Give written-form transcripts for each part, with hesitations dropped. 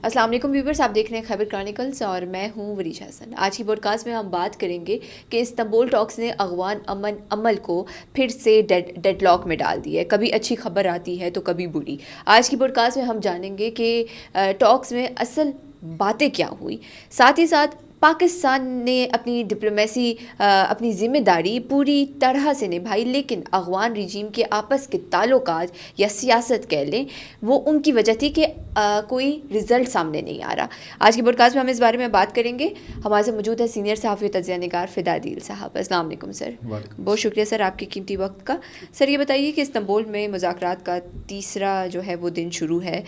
السلام علیکم ویورز، آپ دیکھ رہے ہیں خیبر کرانیکلز اور میں ہوں وریش حسن۔ آج کی پوڈ کاسٹ میں ہم بات کریں گے کہ استنبول ٹاکس نے افغان عمل کو پھر سے ڈیڈ لاک میں ڈال دیا ہے۔ کبھی اچھی خبر آتی ہے تو کبھی بری۔ آج کی پوڈ کاسٹ میں ہم جانیں گے کہ ٹاکس میں اصل باتیں کیا ہوئی، ساتھ ہی ساتھ پاکستان نے اپنی ڈپلومیسی اپنی ذمہ داری پوری طرح سے نبھائی، لیکن افغان رجیم کے آپس کے تعلقات یا سیاست کہہ لیں وہ ان کی وجہ تھی کہ کوئی رزلٹ سامنے نہیں آ رہا۔ آج کی پوڈ کاسٹ میں ہم اس بارے میں بات کریں گے۔ ہمارے سے موجود ہے سینئر صحافی و تجزیہ نگار فدا عدیل صاحب۔ السلام علیکم سر۔ بہت شکریہ سر آپ کے قیمتی وقت کا۔ سر یہ بتائیے کہ استنبول میں مذاکرات کا تیسرا جو ہے وہ دن شروع ہے،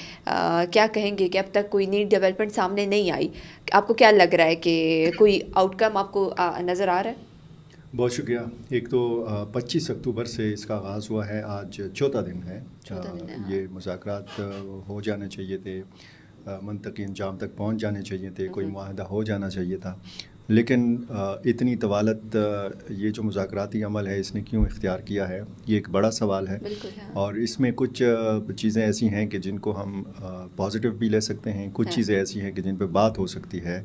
کیا کہیں گے کہ اب تک کوئی نئی ڈیولپمنٹ سامنے نہیں آئی؟ آپ کو کیا لگ رہا ہے کہ کوئی آؤٹ کم آپ کو نظر آ رہا ہے؟ بہت شکریہ۔ ایک تو 25 اکتوبر سے اس کا آغاز ہوا ہے، آج چوتھا دن ہے۔ یہ مذاکرات ہو جانے چاہیے تھے، منطقی انجام تک پہنچ جانے چاہیے تھے، کوئی معاہدہ ہو جانا چاہیے تھا، لیکن اتنی طوالت یہ جو مذاکراتی عمل ہے اس نے کیوں اختیار کیا ہے، یہ ایک بڑا سوال ہے۔ اور اس میں کچھ چیزیں ایسی ہیں کہ جن کو ہم پازیٹیو بھی لے سکتے ہیں، کچھ چیزیں ایسی ہیں کہ جن پہ بات ہو سکتی ہے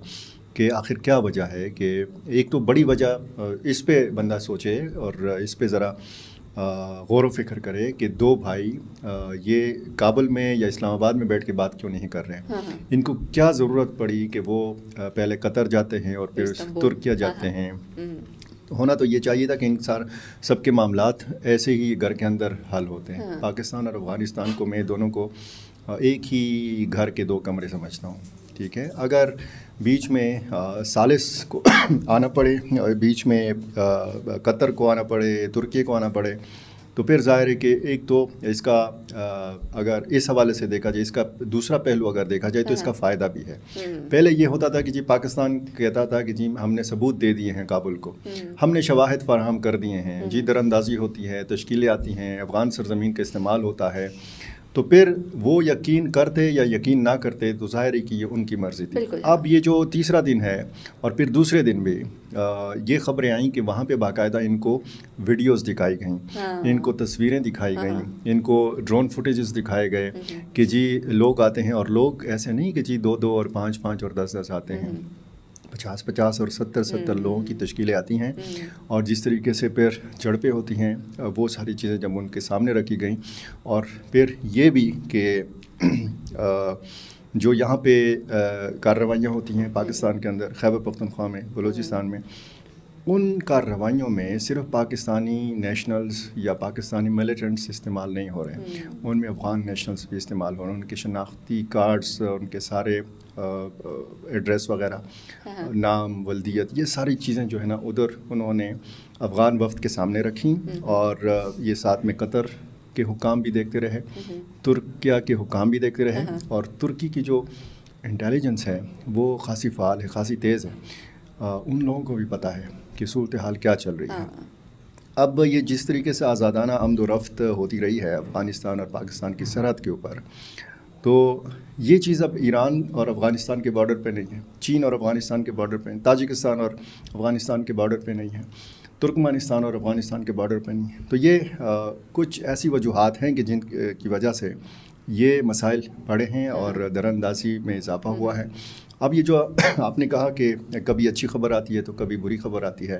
کہ آخر کیا وجہ ہے۔ کہ ایک تو بڑی وجہ اس پہ بندہ سوچے اور اس پہ ذرا غور و فکر کرے کہ دو بھائی یہ کابل میں یا اسلام آباد میں بیٹھ کے بات کیوں نہیں کر رہے ہیں۔ ان کو کیا ضرورت پڑی کہ وہ پہلے قطر جاتے ہیں اور پھر ترکیہ جاتے ہیں؟ ہونا تو یہ چاہیے تھا کہ ان سب کے معاملات ایسے ہی گھر کے اندر حل ہوتے ہیں۔ پاکستان اور افغانستان کو میں دونوں کو ایک ہی گھر کے دو کمرے سمجھتا ہوں، ٹھیک ہے۔ اگر بیچ میں ثالث کو آنا پڑے، بیچ میں قطر کو آنا پڑے، ترکی کو آنا پڑے، تو پھر ظاہر ہے کہ ایک تو اس کا اگر اس حوالے سے دیکھا جائے، اس کا دوسرا پہلو اگر دیکھا جائے تو اس کا فائدہ بھی ہے۔ پہلے یہ ہوتا تھا کہ جی پاکستان کہتا تھا کہ جی ہم نے ثبوت دے دیے ہیں کابل کو، ہم نے شواہد فراہم کر دیے ہیں، جی در اندازی ہوتی ہے، تشکیلیں آتی ہیں، افغان سرزمین کا استعمال ہوتا ہے، تو پھر وہ یقین کرتے یا یقین نہ کرتے تو ظاہر ہے کہ یہ ان کی مرضی تھی۔ اب یہ جو تیسرا دن ہے اور پھر دوسرے دن بھی یہ خبریں آئیں کہ وہاں پہ باقاعدہ ان کو ویڈیوز دکھائی گئیں، ان کو تصویریں دکھائی گئیں، ان کو ڈرون فوٹیجز دکھائے گئے کہ جی لوگ آتے ہیں، اور لوگ ایسے نہیں کہ جی 2 اور 5 اور 10 آتے ہیں، 50 اور 70 لوگوں کی تشکیلیں آتی ہیں، اور جس طریقے سے پھر جھڑپیں ہوتی ہیں وہ ساری چیزیں جب ان کے سامنے رکھی گئیں، اور پھر یہ بھی کہ جو یہاں پہ کارروائیاں ہوتی ہیں پاکستان کے اندر، خیبر پختونخوا میں، بلوچستان میں، ان کارروائیوں میں صرف پاکستانی نیشنلز یا پاکستانی ملیٹنٹس استعمال نہیں ہو رہے ہیں، ان میں افغان نیشنلز بھی استعمال ہو رہے ہیں، ان کے شناختی کارڈز، ان کے سارے ایڈریس وغیرہ، نام، ولدیت، یہ ساری چیزیں جو ہے نا ادھر انہوں نے افغان وفد کے سامنے رکھیں، اور یہ ساتھ میں قطر کے حکام بھی دیکھتے رہے، ترکیہ کے حکام بھی دیکھتے رہے، اور ترکی کی جو انٹیلیجنس ہے وہ خاصی فعال ہے، خاصی تیز ہے، ان لوگوں کو بھی پتہ ہے کہ صورتحال کیا چل رہی ہے۔ اب یہ جس طریقے سے آزادانہ آمد و رفت ہوتی رہی ہے افغانستان اور پاکستان کی سرحد کے اوپر، تو یہ چیز اب ایران اور افغانستان کے بارڈر پہ نہیں ہے، چین اور افغانستان کے بارڈر پہ، تاجکستان اور افغانستان کے بارڈر پہ نہیں ہے، ترکمانستان اور افغانستان کے بارڈر پہ نہیں ہے۔ تو یہ کچھ ایسی وجوہات ہیں کہ جن کی وجہ سے یہ مسائل بڑھے ہیں اور در اندازی میں اضافہ ہوا ہے۔ اب یہ جو آپ نے کہا کہ کبھی اچھی خبر آتی ہے تو کبھی بری خبر آتی ہے،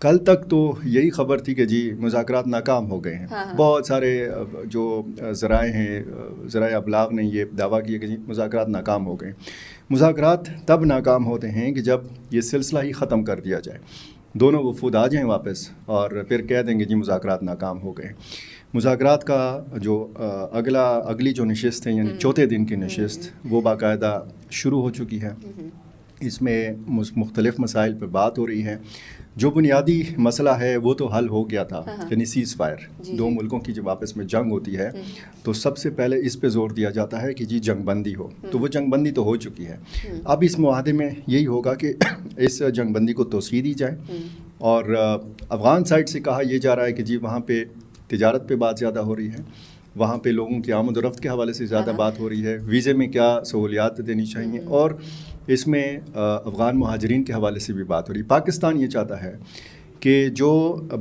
کل تک تو یہی خبر تھی کہ جی مذاکرات ناکام ہو گئے ہیں۔ بہت سارے جو ذرائع ہیں، ذرائع ابلاغ نے یہ دعویٰ کیا کہ جی مذاکرات ناکام ہو گئے۔ مذاکرات تب ناکام ہوتے ہیں کہ جب یہ سلسلہ ہی ختم کر دیا جائے، دونوں وفود آ جائیں واپس اور پھر کہہ دیں گے جی مذاکرات ناکام ہو گئے۔ مذاکرات کا جو اگلی جو نشست ہے، یعنی چوتھے دن کی نشست، وہ باقاعدہ شروع ہو چکی ہے۔ اس میں مختلف مسائل پہ بات ہو رہی ہے۔ جو بنیادی مسئلہ ہے وہ تو حل ہو گیا تھا، یعنی سیز فائر، دو ملکوں کی جب آپس میں جنگ ہوتی ہے تو سب سے پہلے اس پہ زور دیا جاتا ہے کہ جی جنگ بندی ہو، تو وہ جنگ بندی تو ہو چکی ہے۔ اب اس معاہدے میں یہی ہوگا کہ اس جنگ بندی کو توسیع دی جائے، اور افغان سائڈ سے کہا یہ جا رہا ہے کہ جی وہاں پہ تجارت پہ بات زیادہ ہو رہی ہے، وہاں پہ لوگوں کی آمد و رفت کے حوالے سے زیادہ بات ہو رہی ہے، ویزے میں کیا سہولیات دینی چاہیے، اور اس میں افغان مہاجرین کے حوالے سے بھی بات ہو رہی ہے۔ پاکستان یہ چاہتا ہے کہ جو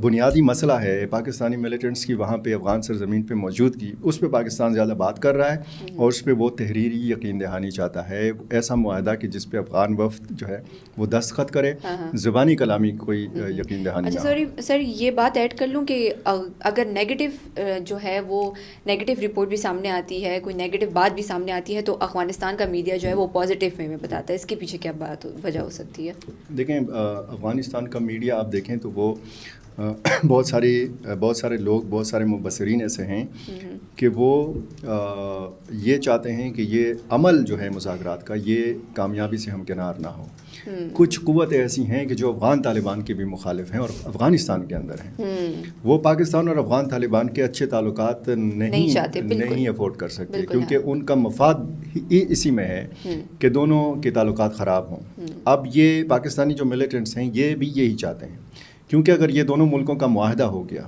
بنیادی مسئلہ ہے پاکستانی ملیٹنٹس کی وہاں پہ افغان سرزمین پہ موجودگی، اس پہ پاکستان زیادہ بات کر رہا ہے اور اس پہ وہ تحریری یقین دہانی چاہتا ہے، ایسا معاہدہ کہ جس پہ افغان وفد جو ہے وہ دستخط کرے، زبانی کلامی کوئی یقین دہانی نہ ہو۔ اچھا سر یہ بات ایڈ کر لوں کہ اگر نیگیٹو جو ہے وہ نیگیٹو رپورٹ بھی سامنے آتی ہے، کوئی نیگیٹو بات بھی سامنے آتی ہے، تو افغانستان کا میڈیا جو ہے وہ پازیٹیو وے میں بتاتا ہے، اس کے پیچھے کیا بات وجہ ہو سکتی ہے؟ دیکھیں افغانستان کا میڈیا آپ دیکھیں تو وہ بہت سارے لوگ، بہت سارے مبصرین ایسے ہیں کہ وہ یہ چاہتے ہیں کہ یہ عمل جو ہے مذاکرات کا یہ کامیابی سے ہمکنار نہ ہو۔ کچھ قوتیں ایسی ہیں کہ جو افغان طالبان کے بھی مخالف ہیں اور افغانستان کے اندر ہیں، وہ پاکستان اور افغان طالبان کے اچھے تعلقات نہیں افورڈ کر سکتے، کیونکہ ان کا مفاد ہی اسی میں ہے کہ دونوں کے تعلقات خراب ہوں۔ اب یہ پاکستانی جو ملیٹنٹس ہیں یہ بھی یہی چاہتے ہیں، کیونکہ اگر یہ دونوں ملکوں کا معاہدہ ہو گیا،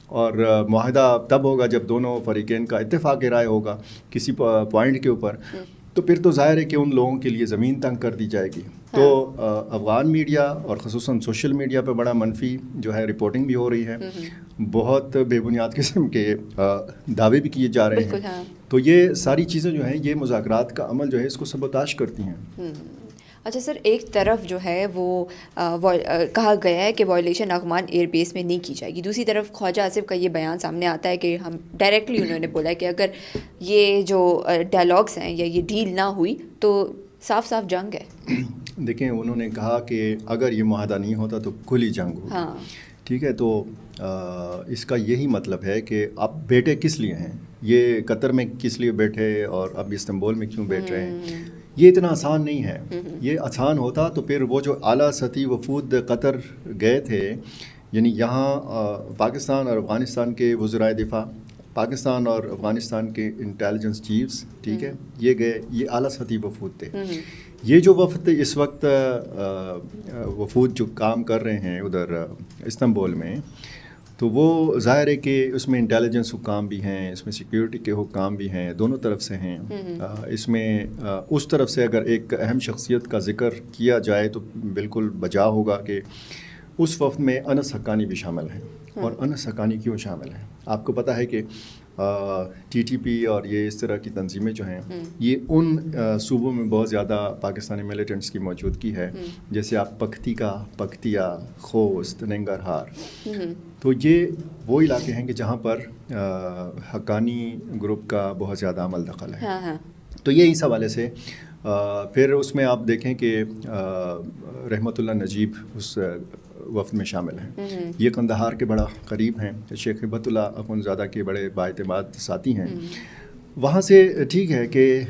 اور معاہدہ تب ہوگا جب دونوں فریقین کا اتفاق رائے ہوگا کسی پوائنٹ کے اوپر، تو پھر تو ظاہر ہے کہ ان لوگوں کے لیے زمین تنگ کر دی جائے گی۔ تو افغان میڈیا اور خصوصاً سوشل میڈیا پہ بڑا منفی جو ہے رپورٹنگ بھی ہو رہی ہے، بہت بے بنیاد قسم کے دعوے بھی کیے جا رہے ہیں۔ تو یہ ساری چیزیں جو ہیں یہ مذاکرات کا عمل جو ہے اس کو سبوتاش کرتی ہیں۔ اچھا سر، ایک طرف جو ہے وہ کہا گیا ہے کہ وائلیشن اغمان ایئر بیس میں نہیں کی جائے گی، دوسری طرف خواجہ آصف کا یہ بیان سامنے آتا ہے کہ ہم ڈائریکٹلی انہوں نے بولا ہے کہ اگر یہ جو ڈائلاگس ہیں یا یہ ڈیل نہ ہوئی تو صاف صاف جنگ ہے۔ دیکھیں انہوں نے کہا کہ اگر یہ معاہدہ نہیں ہوتا تو کھلی جنگ ہو۔ ہاں ٹھیک ہے، تو اس کا یہی مطلب ہے کہ اب بیٹھے کس لیے ہیں، یہ قطر میں کس لیے بیٹھے اور اب استنبول میں کیوں بیٹھ رہے ہیں؟ یہ اتنا آسان نہیں ہے۔ یہ آسان ہوتا تو پھر وہ جو اعلیٰ سطحی وفود قطر گئے تھے، یعنی یہاں پاکستان اور افغانستان کے وزرائے دفاع، پاکستان اور افغانستان کے انٹیلیجنس چیفز، ٹھیک ہے، یہ گئے، یہ اعلیٰ سطحی وفود تھے۔ یہ جو وفد اس وقت وفود جو کام کر رہے ہیں ادھر استنبول میں، تو وہ ظاہر ہے کہ اس میں انٹیلیجنس حکام بھی ہیں، اس میں سیکیورٹی کے حکام بھی ہیں، دونوں طرف سے ہیں۔ اس میں اس طرف سے اگر ایک اہم شخصیت کا ذکر کیا جائے تو بالکل بجا ہوگا کہ اس وفد میں انس حقانی بھی شامل ہیں۔ اور انس حقانی کیوں شامل ہیں؟ آپ کو پتہ ہے کہ ٹی ٹی پی اور یہ اس طرح کی تنظیمیں جو ہیں یہ ان صوبوں میں بہت زیادہ پاکستانی ملیٹنٹس کی موجودگی ہے، جیسے آپ پکتیا، خوست، ننگرہار۔ تو یہ وہ علاقے ہیں کہ جہاں پر حقانی گروپ کا بہت زیادہ عمل دخل ہے۔ تو یہ اس حوالے سے پھر اس میں آپ دیکھیں کہ رحمت اللہ نجیب اس وفد میں شامل ہیں، یہ قندھار کے بڑا قریب ہیں، شیخ ہبت اللہ اخونزادہ کے بڑے بااعتماد ساتھی ہیں۔ وہاں سے ٹھیک ہے کہ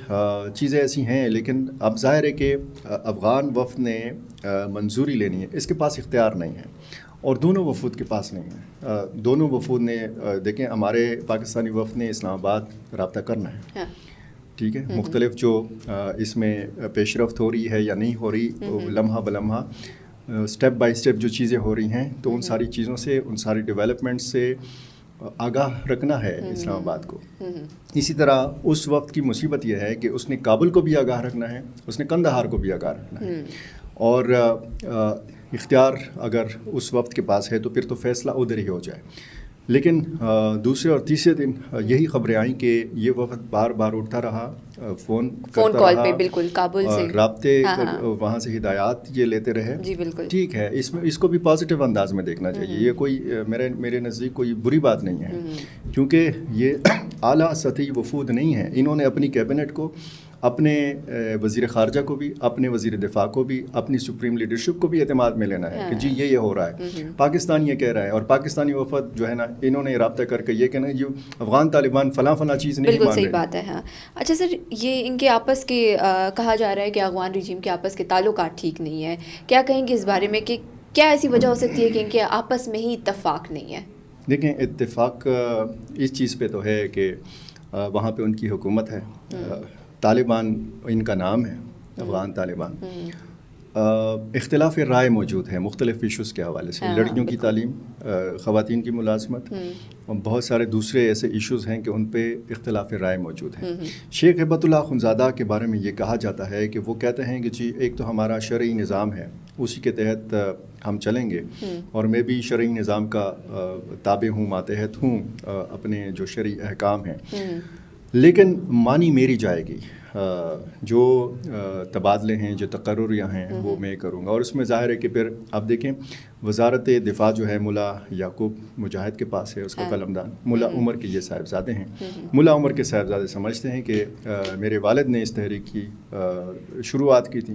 چیزیں ایسی ہیں، لیکن اب ظاہر ہے کہ افغان وفد نے منظوری لینی ہے، اس کے پاس اختیار نہیں ہے، اور دونوں وفود کے پاس نہیں ہے۔ دونوں وفود نے دیکھیں، ہمارے پاکستانی وفد نے اسلام آباد رابطہ کرنا ہے، ٹھیک ہے، مختلف جو اس میں پیش رفت ہو رہی ہے یا نہیں ہو رہی، لمحہ بلمحہ سٹیپ بائی سٹیپ جو چیزیں ہو رہی ہیں، تو ان ساری چیزوں سے، ان ساری ڈیولپمنٹ سے آگاہ رکھنا ہے اسلام آباد کو۔ اسی طرح اس وقت کی مصیبت یہ ہے کہ اس نے کابل کو بھی آگاہ رکھنا ہے، اس نے قندھار کو بھی آگاہ رکھنا ہے، اور اختیار اگر اس وقت کے پاس ہے تو پھر تو فیصلہ ادھر ہی ہو جائے۔ لیکن دوسرے اور تیسرے دن یہی خبریں آئیں کہ یہ وفد بار بار اٹھتا رہا، فون کال پہ بالکل کابل سے رابطے، وہاں سے ہدایات یہ لیتے رہے۔ جی بالکل ٹھیک ہے، اس کو بھی پازیٹیو انداز میں دیکھنا چاہیے، یہ کوئی میرے نزدیک کوئی بری بات نہیں ہے، کیونکہ یہ اعلیٰ سطحی وفود نہیں ہے۔ انہوں نے اپنی کیبنٹ کو، اپنے وزیر خارجہ کو بھی، اپنے وزیر دفاع کو بھی، اپنی سپریم لیڈرشپ کو بھی اعتماد میں لینا ہے کہ جی یہ ہو رہا ہے، پاکستان یہ کہہ رہا ہے، اور پاکستانی وفد جو ہے نا انہوں نے رابطہ کر کے یہ کہنا جو افغان طالبان فلاں چیز نہیں مان رہے۔ بالکل صحیح بات ہے۔ ہاں اچھا سر، یہ ان کے آپس کے کہا جا رہا ہے کہ افغان رجیم کے آپس کے تعلقات ٹھیک نہیں ہیں، کیا کہیں گے اس بارے میں کہ کیا ایسی وجہ ہو سکتی ہے کہ ان کے آپس میں ہی اتفاق نہیں ہے؟ دیکھیں، اتفاق اس چیز پہ تو ہے کہ وہاں پہ ان کی حکومت ہے، طالبان ان کا نام ہے، افغان طالبان۔ اختلاف رائے موجود ہے مختلف ایشوز کے حوالے سے، لڑکیوں کی تعلیم، خواتین کی ملازمت، اور بہت سارے دوسرے ایسے ایشوز ہیں کہ ان پہ اختلاف رائے موجود ہیں۔ شیخ ہبت اللہ اخونزادہ کے بارے میں یہ کہا جاتا ہے کہ وہ کہتے ہیں کہ جی ایک تو ہمارا شرعی نظام ہے، اسی کے تحت ہم چلیں گے، اور میں بھی شرعی نظام کا تابع ہوں، ماتحت ہوں اپنے جو شرعی احکام ہیں، لیکن مانی میری جائے گی. جو تبادلے ہیں، جو تقرریاں ہیں، وہ میں کروں گا. اور اس میں ظاہر ہے کہ پھر آپ دیکھیں وزارت دفاع جو ہے ملا یعقوب مجاہد کے پاس ہے، اس کا قلمدان ملا عمر کے یہ صاحبزادے ہیں. ملا عمر کے صاحبزادے سمجھتے ہیں کہ میرے والد نے اس تحریک کی شروعات کی تھی،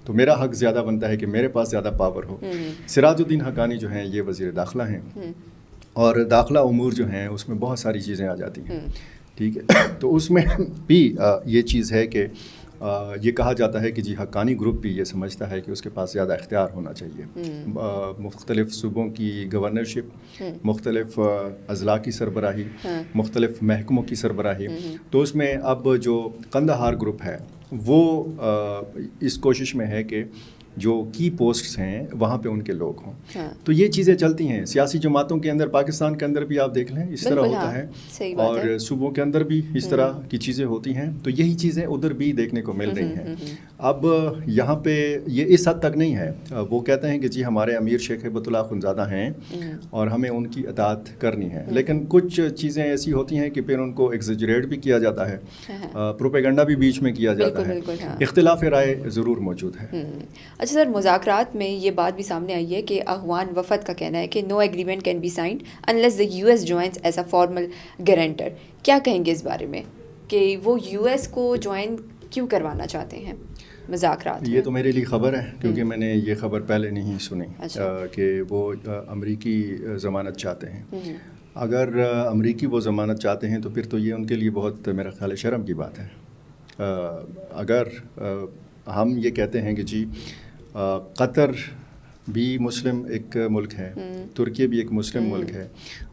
تو میرا حق زیادہ بنتا ہے کہ میرے پاس زیادہ پاور ہو. سراج الدین حقانی جو ہیں یہ وزیر داخلہ ہیں، اور داخلہ امور جو ہیں اس میں بہت ساری چیزیں آ جاتی ہیں. ٹھیک ہے، تو اس میں بھی یہ چیز ہے کہ یہ کہا جاتا ہے کہ جی حقانی گروپ بھی یہ سمجھتا ہے کہ اس کے پاس زیادہ اختیار ہونا چاہیے. مختلف صوبوں کی گورنرشپ، مختلف اضلاع کی سربراہی، مختلف محکموں کی سربراہی. تو اس میں اب جو قندھار گروپ ہے وہ اس کوشش میں ہے کہ جو کی پوسٹس ہیں وہاں پہ ان کے لوگ ہوں. تو یہ چیزیں چلتی ہیں سیاسی جماعتوں کے اندر. پاکستان کے اندر بھی آپ دیکھ لیں اس طرح ہوتا ہے، اور صوبوں کے اندر بھی اس طرح کی چیزیں ہوتی ہیں. تو یہی چیزیں ادھر بھی دیکھنے کو مل رہی ہیں. اب یہاں پہ یہ اس حد تک نہیں ہے. وہ کہتے ہیں کہ جی ہمارے امیر شیخ ہیبت اللہ اخندزادہ ہیں اور ہمیں ان کی اطاعت کرنی ہے، لیکن کچھ چیزیں ایسی ہوتی ہیں کہ پھر ان کو ایگزیجریٹ بھی کیا جاتا ہے، پروپیگنڈا بھی بیچ میں کیا جاتا ہے. اختلاف رائے ضرور موجود ہے. اچھا سر، مذاکرات میں یہ بات بھی سامنے آئی ہے کہ افغان وفد کا کہنا ہے کہ no agreement can be signed unless the U S joins as a formal guarantor. کیا کہیں گے اس بارے میں کہ وہ یو ایس کو جوائن کیوں کروانا چاہتے ہیں مذاکرات؟ یہ تو میرے لیے خبر ہے، کیونکہ میں نے یہ خبر پہلے نہیں سنی کہ وہ امریکی ضمانت چاہتے ہیں. اگر امریکی وہ ضمانت چاہتے ہیں تو پھر تو یہ ان کے لیے بہت میرا خیال ہے شرم کی بات ہے. اگر ہم یہ کہتے ہیں کہ جی قطر بھی مسلم ایک ملک ہے، ترکی بھی ایک مسلم ملک ہے،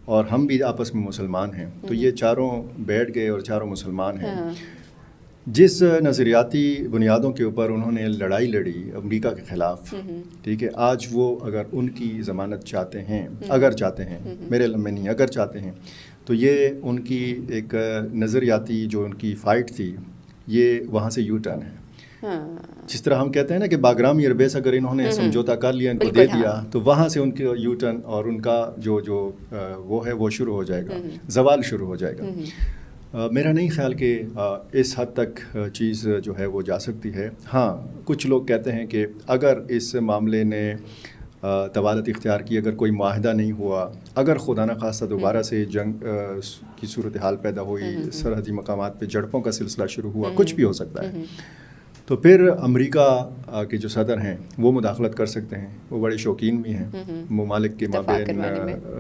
اور ہم بھی آپس میں مسلمان ہیں، تو یہ چاروں بیٹھ گئے اور چاروں مسلمان ہیں. جس نظریاتی بنیادوں کے اوپر انہوں نے لڑائی لڑی امریکہ کے خلاف، ٹھیک ہے، آج وہ اگر ان کی ضمانت چاہتے ہیں، اگر چاہتے ہیں، میرے علم میں نہیں، اگر چاہتے ہیں، تو یہ ان کی ایک نظریاتی جو ان کی فائٹ تھی یہ وہاں سے یو ٹرن ہے. جس طرح ہم کہتے ہیں نا کہ باگرام ایئربیس اگر انہوں نے سمجھوتا کر لیا، ان کو دے دیا، تو وہاں سے ان کے یو ٹرن اور ان کا جو وہ ہے وہ شروع ہو جائے گا، زوال شروع ہو جائے گا. میرا نہیں خیال کہ اس حد تک چیز جو ہے وہ جا سکتی ہے. ہاں کچھ لوگ کہتے ہیں کہ اگر اس معاملے نے طوالت اختیار کی، اگر کوئی معاہدہ نہیں ہوا، اگر خدا نخواستہ دوبارہ سے جنگ کی صورتحال پیدا ہوئی، سرحدی مقامات پہ جھڑپوں کا سلسلہ شروع ہوا، کچھ بھی ہو سکتا ہے، تو پھر امریکہ کے جو صدر ہیں وہ مداخلت کر سکتے ہیں. وہ بڑے شوقین بھی ہیں ممالک کے مابین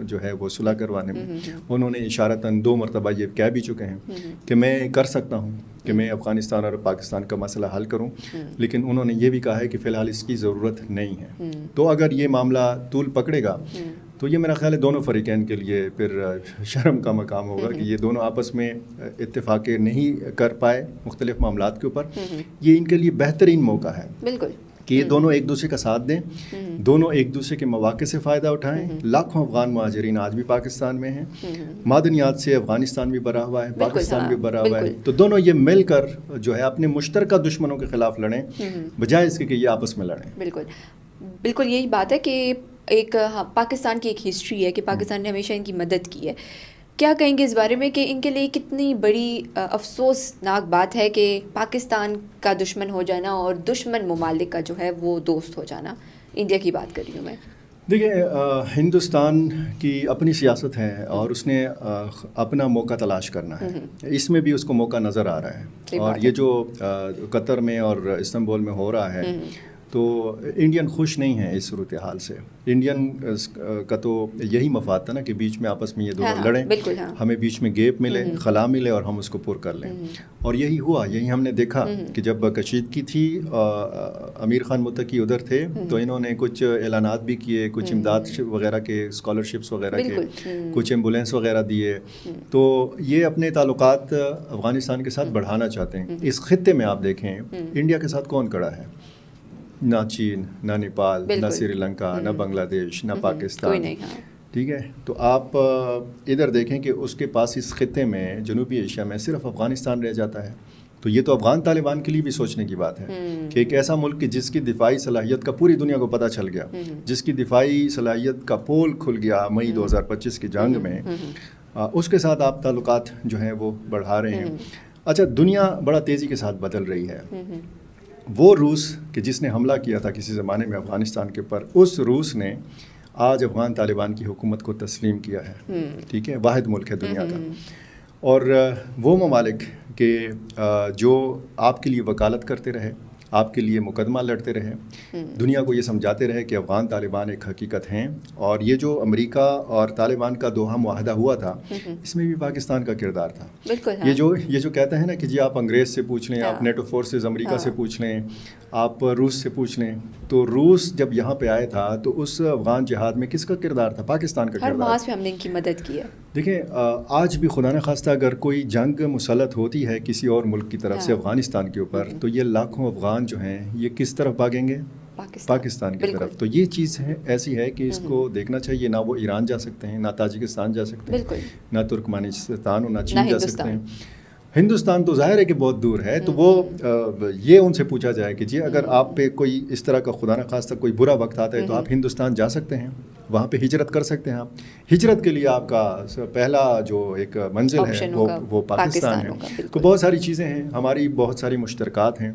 جو ہے وہ صلح کروانے میں. انہوں نے اشارتاً 2 مرتبہ یہ کہہ بھی چکے ہیں کہ میں کر سکتا ہوں کہ میں افغانستان اور پاکستان کا مسئلہ حل کروں، لیکن انہوں نے یہ بھی کہا ہے کہ فی الحال اس کی ضرورت نہیں ہے. تو اگر یہ معاملہ طول پکڑے گا تو یہ میرا خیال ہے دونوں فریقین کے لیے پھر شرم کا مقام ہوگا کہ یہ دونوں آپس میں اتفاق نہیں کر پائے مختلف معاملات کے اوپر. یہ ان کے لیے بہترین موقع ہے بالکل کہ یہ دونوں ایک دوسرے کا ساتھ دیں، دونوں ایک دوسرے کے مواقع سے فائدہ اٹھائیں. لاکھوں افغان مہاجرین آج بھی پاکستان میں ہیں، معدنیات سے افغانستان بھی بھرا ہوا ہے، پاکستان بھی بھرا ہوا ہے. تو دونوں یہ مل کر جو ہے اپنے مشترکہ دشمنوں کے خلاف لڑیں، بجائے اس کے کہ یہ آپس میں لڑیں. بالکل یہی بات ہے کہ ایک پاکستان کی ایک ہسٹری ہے کہ پاکستان نے ہمیشہ ان کی مدد کی ہے. کیا کہیں گے اس بارے میں کہ ان کے لیے کتنی بڑی افسوسناک بات ہے کہ پاکستان کا دشمن ہو جانا اور دشمن ممالک کا جو ہے وہ دوست ہو جانا؟ انڈیا کی بات کر رہی ہوں میں. دیکھیے ہندوستان کی اپنی سیاست ہے اور اس نے اپنا موقع تلاش کرنا ہے. اس میں بھی اس کو موقع نظر آ رہا ہے، اور یہ جو قطر میں اور استنبول میں ہو رہا ہے تو انڈین خوش نہیں ہے اس صورتحال سے. انڈین کا تو یہی مفاد تھا نا کہ بیچ میں آپس میں یہ دونوں لڑیں، ہمیں بیچ میں گیپ ملے، خلا ملے اور ہم اس کو پر کر لیں. اور یہی ہوا، یہی ہم نے دیکھا کہ جب کشیدگی تھی، امیر خان متقی ادھر تھے تو انہوں نے کچھ اعلانات بھی کیے، کچھ امداد وغیرہ کے، اسکالرشپس وغیرہ کے، کچھ ایمبولینس وغیرہ دیے. تو یہ اپنے تعلقات افغانستان کے ساتھ بڑھانا چاہتے ہیں. اس خطے میں آپ دیکھیں انڈیا کے ساتھ کون کھڑا ہے؟ نہ چین، نہ نیپال، نہ سری لنکا، نہ بنگلہ دیش، نہ پاکستان. ٹھیک ہے، تو آپ ادھر دیکھیں کہ اس کے پاس اس خطے میں، جنوبی ایشیا میں صرف افغانستان رہ جاتا ہے. تو یہ تو افغان طالبان کے لیے بھی سوچنے کی بات ہے کہ ایک ایسا ملک کہ جس کی دفاعی صلاحیت کا پوری دنیا کو پتہ چل گیا، جس کی دفاعی صلاحیت کا پول کھل گیا مئی 2025 کی جنگ میں، اس کے ساتھ آپ تعلقات جو ہیں وہ بڑھا رہے ہیں. اچھا، دنیا بڑا تیزی کے ساتھ بدل رہی ہے. وہ روس کہ جس نے حملہ کیا تھا کسی زمانے میں افغانستان کے اوپر، اس روس نے آج افغان طالبان کی حکومت کو تسلیم کیا ہے. ٹھیک ہے، واحد ملک ہے دنیا کا. اور وہ ممالک کہ جو آپ کے لیے وکالت کرتے رہے، آپ کے لیے مقدمہ لڑتے رہے، دنیا کو یہ سمجھاتے رہے کہ افغان طالبان ایک حقیقت ہیں. اور یہ جو امریکہ اور طالبان کا دوحہ معاہدہ ہوا تھا، اس میں بھی پاکستان کا کردار تھا. بالکل. یہ جو کہتے ہیں نا کہ جی آپ انگریز سے پوچھ لیں، آپ نیٹو فورسز امریکہ سے پوچھ لیں، آپ روس سے پوچھ لیں، تو روس جب یہاں پہ آیا تھا تو اس افغان جہاد میں کس کا کردار تھا؟ پاکستان کا کردار. ہر محاذ پہ ہم نے ان کی مدد کی ہے. دیکھیں، آج بھی خدا نخواستہ اگر کوئی جنگ مسلط ہوتی ہے کسی اور ملک کی طرف سے افغانستان کے اوپر، تو یہ لاکھوں افغان جو ہیں یہ کس طرف بھاگیں گے؟ پاکستان کی طرف. تو یہ چیز ایسی ہے کہ اس کو دیکھنا چاہیے. نہ وہ ایران جا سکتے ہیں، نہ تاجکستان جا سکتے ہیں، نہ ترکمانستان اور نہ چین جا سکتے ہیں. ہندوستان تو ظاہر ہے کہ بہت دور ہے. تو وہ یہ ان سے پوچھا جائے کہ جی اگر آپ پہ کوئی اس طرح کا خدا نخواستہ کوئی برا وقت آتا ہے تو آپ ہندوستان جا سکتے ہیں، وہاں پہ ہجرت کر سکتے ہیں. آپ ہجرت کے لیے آپ کا پہلا جو ایک منزل ہے وہ پاکستان ہے. تو بہت ساری چیزیں ہیں، ہماری بہت ساری مشترکات ہیں.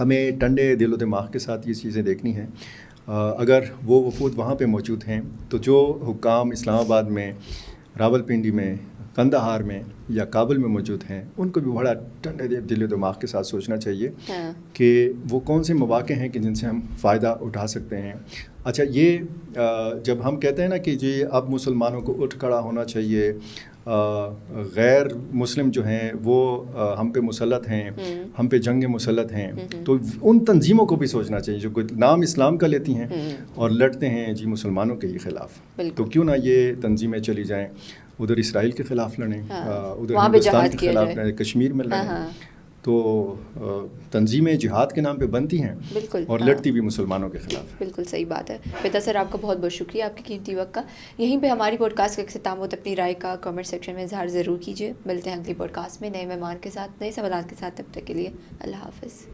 ہمیں ٹھنڈے دل و دماغ کے ساتھ یہ چیزیں دیکھنی ہیں. اگر وہ وفود وہاں پہ موجود ہیں تو جو حکام اسلام آباد میں، راولپنڈی میں، قندھار میں یا کابل میں موجود ہیں، ان کو بھی بڑا ٹھنڈے دل و دماغ کے ساتھ سوچنا چاہیے کہ وہ کون سے مواقع ہیں کہ جن سے ہم فائدہ اٹھا سکتے ہیں. اچھا، یہ جب ہم کہتے ہیں نا کہ جی اب مسلمانوں کو اٹھ کھڑا ہونا چاہیے، غیر مسلم جو ہیں وہ ہم پہ مسلط ہیں، ہم پہ جنگ مسلط ہیں، تو ان تنظیموں کو بھی سوچنا چاہیے جو نام اسلام کا لیتی ہیں اور لڑتے ہیں جی مسلمانوں کے ہی خلاف. تو کیوں نہ یہ تنظیمیں چلی جائیں، ادھر اسرائیل کے خلاف لڑیں، ادھر ہندوستان کے خلاف لڑیں، کشمیر میں لڑیں. تو تنظیمیں جہاد کے نام پہ بنتی ہیں اور لڑتی بھی مسلمانوں کے خلاف. بالکل صحیح بات ہے. بیتا سر، آپ کا بہت بہت شکریہ آپ کی قیمتی وقت کا. یہیں پہ ہماری پوڈ کاسٹ کا اختتام ہوتا. اپنی رائے کا کمنٹ سیکشن میں اظہار ضرور کیجیے. ملتے ہیں اگلی پوڈ کاسٹ میں نئے مہمان کے ساتھ، نئے سوالات کے ساتھ. تب تک کے لیے اللہ حافظ.